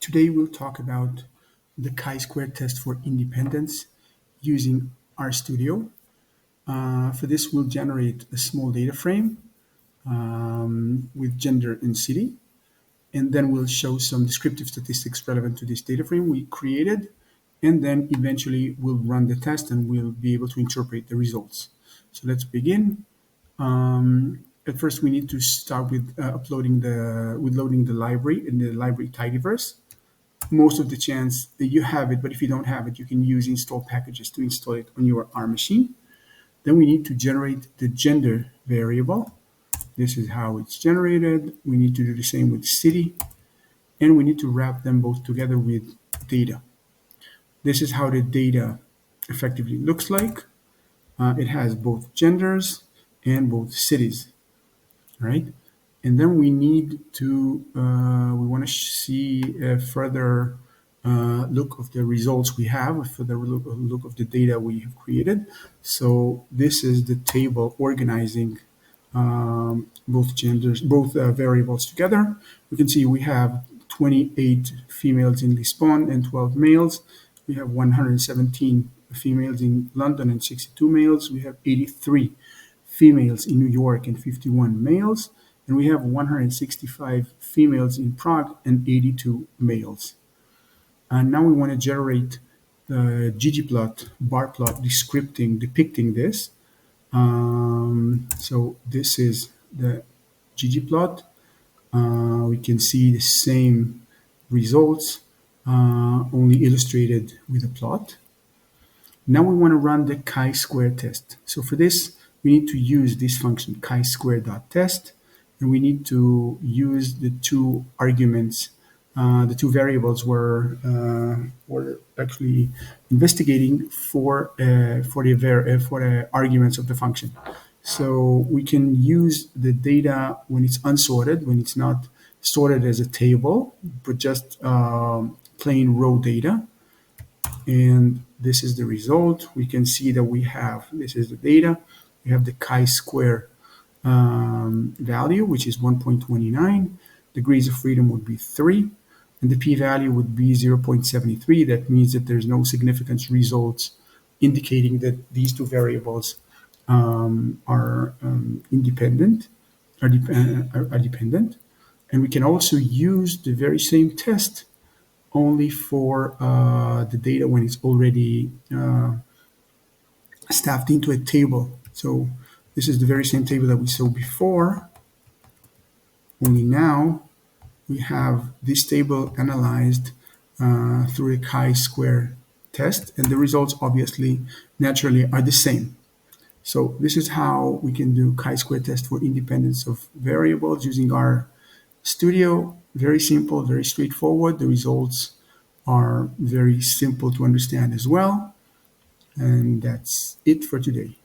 Today we'll talk about the chi-square test for independence using RStudio. For this, we'll generate a small data frame with gender and city, and then we'll show some descriptive statistics relevant to this data frame we created, and then eventually we'll run the test and we'll be able to interpret the results. So let's begin. At first, we need to start with loading the library in the library tidyverse. Most of the chance that you have it, but if you don't have it, you can use install packages to install it on your R machine. Then we need to generate the gender variable. This is how it's generated. We need to do the same with city, and we need to wrap them both together with data. This is how the data effectively looks like. It has both genders and both cities, right? And then we need to, we want to see a further look of the results we have, a further look of the data we have created. So this is the table organizing both genders, both variables together. We can see we have 28 females in Lisbon and 12 males. We have 117 females in London and 62 males. We have 83 females in New York and 51 males. And we have 165 females in Prague and 82 males. And now we want to generate the ggplot, bar plot depicting this. So this is the ggplot. We can see the same results, only illustrated with a plot. Now we want to run the chi-square test. So for this, we need to use this function chisq.test. And we need to use the two arguments, the two variables we're actually investigating for the arguments of the function. So we can use the data when it's unsorted, when it's not sorted as a table, but just plain raw data. And this is the result. We can see that we have, this is the data. We have the chi-square value, which is 1.29. Degrees of freedom would be 3, and the p-value would be 0.73. That means that there's no significant results indicating that these two variables are dependent. And we can also use the very same test only for the data when it's already staffed into a table. So this is the very same table that we saw before, only now we have this table analyzed through a chi-square test, and the results obviously naturally are the same. So this is how we can do chi-square test for independence of variables using RStudio. Very simple, very straightforward. The results are very simple to understand as well. And that's it for today.